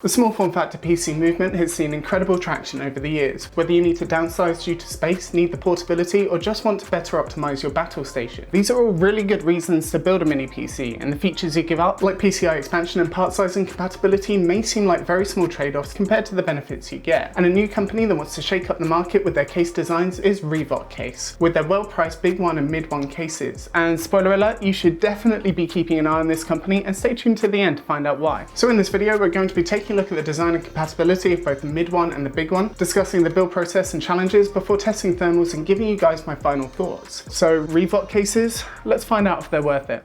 The small form factor PC movement has seen incredible traction over the years, whether you need to downsize due to space, need the portability, or just want to better optimize your battle station. These are all really good reasons to build a mini PC, and the features you give up, like PCI expansion and part size and compatibility, may seem like very small trade-offs compared to the benefits you get. And a new company that wants to shake up the market with their case designs is REVOCCASE, with their well-priced BIG1 and MID1 cases. And spoiler alert, you should definitely be keeping an eye on this company and stay tuned to the end to find out why. So in this video, we're going to be taking a look at the design and compatibility of both the MID1 and the BIG1, discussing the build process and challenges before testing thermals and giving you guys my final thoughts. So REVOCC cases, let's find out if they're worth it.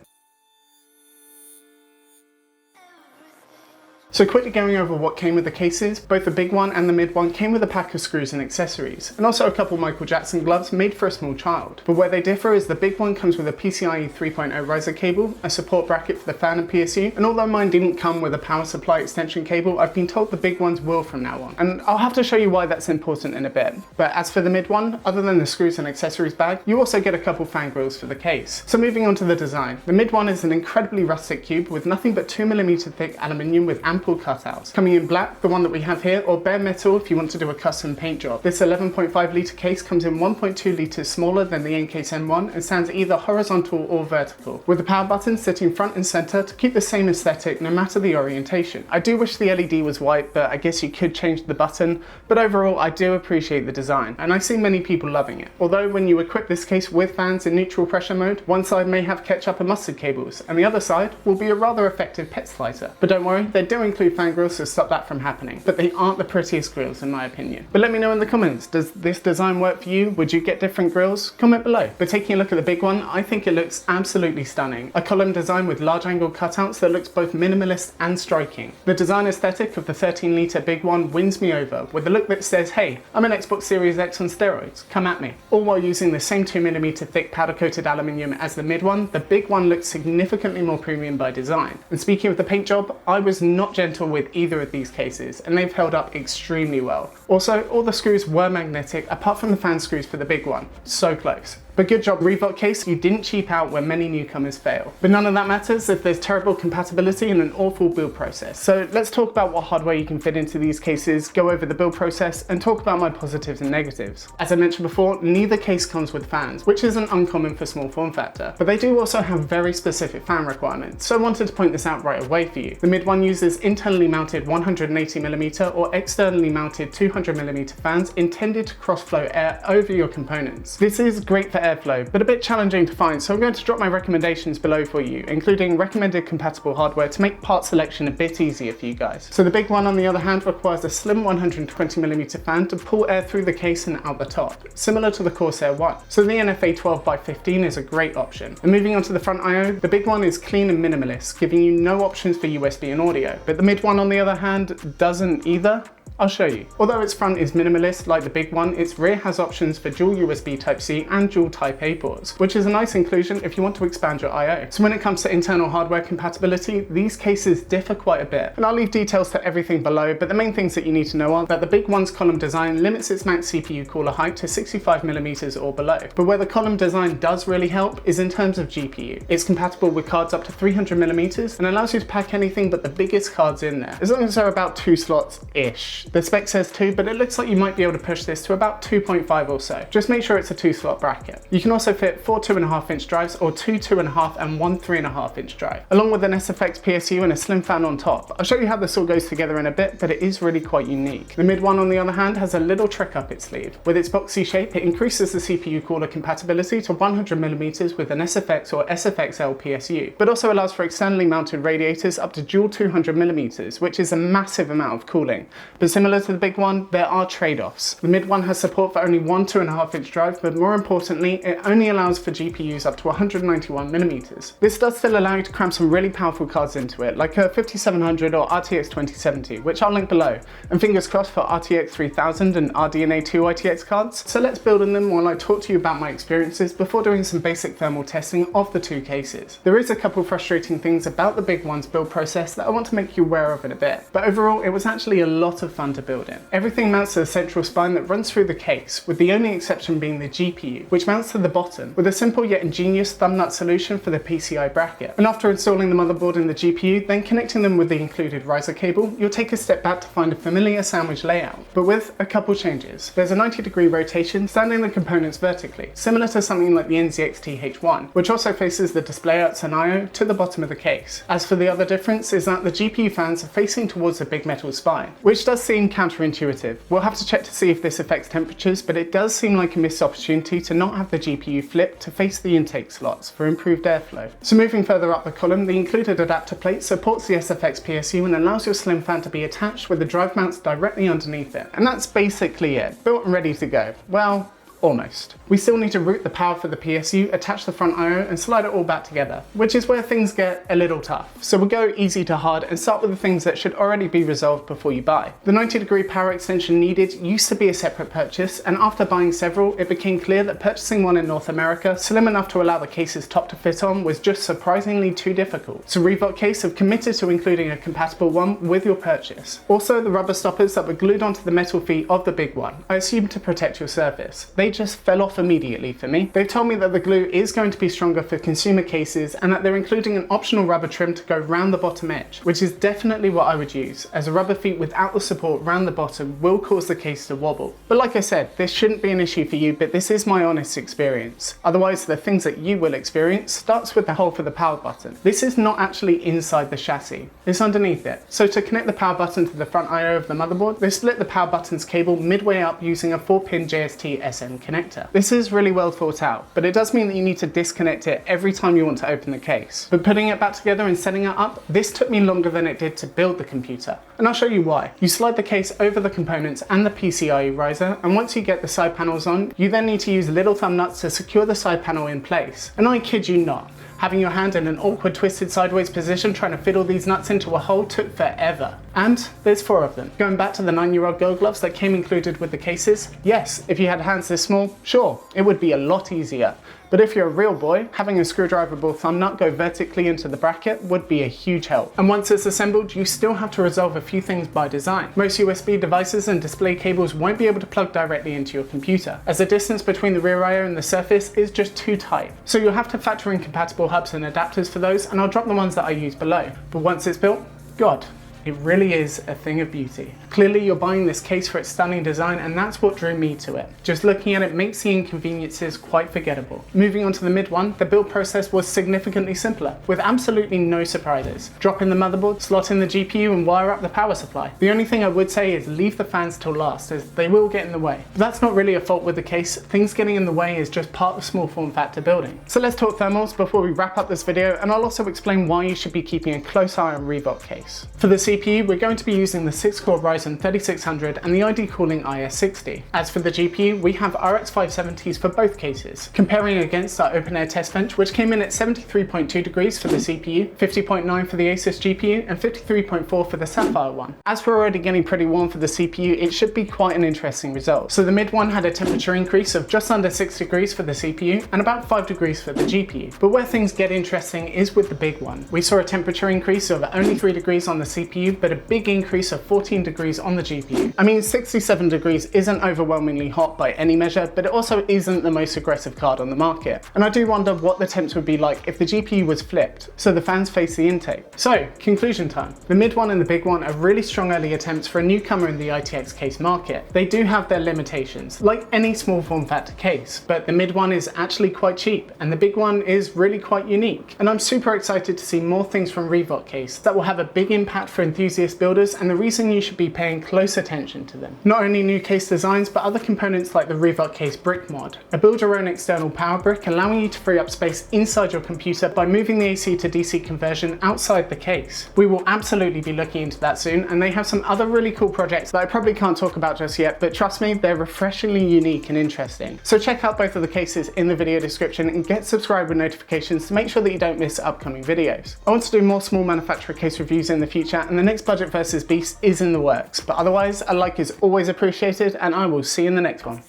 So quickly going over what came with the cases, both the BIG1 and the MID1 came with a pack of screws and accessories, and also a couple Michael Jackson gloves made for a small child. But where they differ is the BIG1 comes with a PCIe 3.0 riser cable, a support bracket for the fan and PSU, and although mine didn't come with a power supply extension cable, I've been told the BIG1s will from now on. And I'll have to show you why that's important in a bit. But as for the MID1, other than the screws and accessories bag, you also get a couple fan grills for the case. So moving on to the design, the MID1 is an incredibly rustic cube with nothing but 2mm thick aluminium with ample cutouts. Coming in black, the one that we have here, or bare metal if you want to do a custom paint job. This 11.5 litre case comes in 1.2 litres smaller than the N-Case M1 and stands either horizontal or vertical, with the power button sitting front and centre to keep the same aesthetic no matter the orientation. I do wish the LED was white, but I guess you could change the button, but overall I do appreciate the design, and I see many people loving it. Although when you equip this case with fans in neutral pressure mode, one side may have ketchup and mustard cables, and the other side will be a rather effective pet slicer. But don't worry, they do include fan grills to stop that from happening, but they aren't the prettiest grills in my opinion. But let me know in the comments, does this design work for you? Would you get different grills? Comment below. But taking a look at the BIG1, I think it looks absolutely stunning. A column design with large angle cutouts that looks both minimalist and striking. The design aesthetic of the 13 litre BIG1 wins me over, with a look that says, hey, I'm an Xbox Series X on steroids, come at me. All while using the same 2mm thick powder coated aluminium as the MID1, the BIG1 looks significantly more premium by design. And speaking of the paint job, I was not gentle with either of these cases, and they've held up extremely well. Also, all the screws were magnetic apart from the fan screws for the BIG1. So close. But good job REVOCCASE, you didn't cheap out where many newcomers fail. But none of that matters if there's terrible compatibility and an awful build process. So let's talk about what hardware you can fit into these cases, go over the build process, and talk about my positives and negatives. As I mentioned before, neither case comes with fans, which isn't uncommon for small form factor, but they do also have very specific fan requirements, so I wanted to point this out right away for you. The MID1 uses internally mounted 180mm or externally mounted 200mm fans intended to cross-flow air over your components. This is great for airflow, but a bit challenging to find, so I'm going to drop my recommendations below for you, including recommended compatible hardware to make part selection a bit easier for you guys. So the BIG1 on the other hand requires a slim 120mm fan to pull air through the case and out the top, similar to the Corsair One. So the NFA 12x15 is a great option. And moving on to the front I/O, the BIG1 is clean and minimalist, giving you no options for USB and audio, but the MID1 on the other hand doesn't either. I'll show you. Although its front is minimalist like the BIG1, its rear has options for dual USB Type-C and dual Type-A ports, which is a nice inclusion if you want to expand your I/O. So when it comes to internal hardware compatibility, these cases differ quite a bit, and I'll leave details to everything below, but the main things that you need to know are that the BIG1's column design limits its max CPU cooler height to 65mm or below, but where the column design does really help is in terms of GPU. It's compatible with cards up to 300mm and allows you to pack anything but the biggest cards in there, as long as they're about 2 slots-ish. The spec says 2, but it looks like you might be able to push this to about 2.5 or so. Just make sure it's a 2-slot bracket. You can also fit 4 2.5-inch drives or 2 2.5 and 1 3.5-inch drive, along with an SFX PSU and a slim fan on top. I'll show you how this all goes together in a bit, but it is really quite unique. The MID1 on the other hand has a little trick up its sleeve. With its boxy shape, it increases the CPU cooler compatibility to 100mm with an SFX or SFXL PSU, but also allows for externally mounted radiators up to dual 200mm, which is a massive amount of cooling. But similar to the BIG1, there are trade-offs. The MID1 has support for only 1 2.5-inch drive, but more importantly, it only allows for GPUs up to 191mm. This does still allow you to cram some really powerful cards into it, like a 5700 or RTX 2070, which I'll link below, and fingers crossed for RTX 3000 and RDNA 2 ITX cards. So let's build on them while I talk to you about my experiences before doing some basic thermal testing of the two cases. There is a couple frustrating things about the BIG1's build process that I want to make you aware of in a bit, but overall it was actually a lot of fun fun to build in. Everything mounts to the central spine that runs through the case, with the only exception being the GPU, which mounts to the bottom, with a simple yet ingenious thumb nut solution for the PCI bracket. And after installing the motherboard and the GPU, then connecting them with the included riser cable, you'll take a step back to find a familiar sandwich layout, but with a couple changes. There's a 90-degree rotation standing the components vertically, similar to something like the NZXT-H1, which also faces the display outs and I/O to the bottom of the case. As for the other difference is that the GPU fans are facing towards the big metal spine, which does seem counterintuitive. We'll have to check to see if this affects temperatures, but it does seem like a missed opportunity to not have the GPU flip to face the intake slots for improved airflow. So moving further up the column, the included adapter plate supports the SFX PSU and allows your slim fan to be attached with the drive mounts directly underneath it. And that's basically it, built and ready to go. Well, almost. We still need to route the power for the PSU, attach the front I/O and slide it all back together, which is where things get a little tough. So we'll go easy to hard and start with the things that should already be resolved before you buy. The 90-degree power extension needed used to be a separate purchase, and after buying several, it became clear that purchasing one in North America, slim enough to allow the case's top to fit on, was just surprisingly too difficult. So REVOCCASE have committed to including a compatible one with your purchase. Also, the rubber stoppers that were glued onto the metal feet of the big one, I assume to protect your surface. They just fell off immediately for me. They've told me that the glue is going to be stronger for consumer cases and that they're including an optional rubber trim to go round the bottom edge, which is definitely what I would use, as a rubber feet without the support round the bottom will cause the case to wobble. But like I said, this shouldn't be an issue for you, but this is my honest experience. Otherwise, the things that you will experience starts with the hole for the power button. This is not actually inside the chassis, it's underneath it. So to connect the power button to the front I/O of the motherboard, they split the power button's cable midway up using a 4-pin JST SM connector. This is really well thought out, but it does mean that you need to disconnect it every time you want to open the case. But putting it back together and setting it up, this took me longer than it did to build the computer. And I'll show you why. You slide the case over the components and the PCIe riser, and once you get the side panels on, you then need to use little thumb nuts to secure the side panel in place. And I kid you not, having your hand in an awkward twisted sideways position trying to fit all these nuts into a hole took forever. And there's 4 of them. Going back to the 9-year-old Go gloves that came included with the cases, yes, if you had hands this small, sure, it would be a lot easier. But if you're a real boy, having a screwdriverable thumb nut go vertically into the bracket would be a huge help. And once it's assembled, you still have to resolve a few things by design. Most USB devices and display cables won't be able to plug directly into your computer, as the distance between the rear I/O and the surface is just too tight. So you'll have to factor in compatible hubs and adapters for those, and I'll drop the ones that I use below. But once it's built, God, it really is a thing of beauty. Clearly you're buying this case for its stunning design, and that's what drew me to it. Just looking at it makes the inconveniences quite forgettable. Moving on to the mid one, the build process was significantly simpler, with absolutely no surprises. Drop in the motherboard, slot in the GPU and wire up the power supply. The only thing I would say is leave the fans till last, as they will get in the way. But that's not really a fault with the case, things getting in the way is just part of small form factor building. So let's talk thermals before we wrap up this video, and I'll also explain why you should be keeping a close eye on REVOCCASE. For the CPU, we're going to be using the 6-core Ryzen 3600 and the ID Cooling IS60. As for the GPU, we have RX 570s for both cases, comparing against our open air test bench, which came in at 73.2 degrees for the CPU, 50.9 for the Asus GPU, and 53.4 for the Sapphire one. As we're already getting pretty warm for the CPU, it should be quite an interesting result. So the mid one had a temperature increase of just under 6 degrees for the CPU and about 5 degrees for the GPU. But where things get interesting is with the big one. We saw a temperature increase of only 3 degrees on the CPU, but a big increase of 14 degrees on the GPU. I mean, 67 degrees isn't overwhelmingly hot by any measure, but it also isn't the most aggressive card on the market. And I do wonder what the temps would be like if the GPU was flipped, so the fans face the intake. So, conclusion time. The mid one and the big one are really strong early attempts for a newcomer in the ITX case market. They do have their limitations, like any small form factor case, but the mid one is actually quite cheap, and the big one is really quite unique. And I'm super excited to see more things from REVOCCASE that will have a big impact for enthusiast builders, and the reason you should be paying close attention to them. Not only new case designs, but other components like the REVOCCASE brick mod, a build your own external power brick allowing you to free up space inside your computer by moving the AC to DC conversion outside the case. We will absolutely be looking into that soon, and they have some other really cool projects that I probably can't talk about just yet, but trust me, they're refreshingly unique and interesting. So check out both of the cases in the video description and get subscribed with notifications to make sure that you don't miss upcoming videos. I want to do more small manufacturer case reviews in the future, and the next budget versus beast is in the works, but otherwise a like is always appreciated, and I will see you in the next one.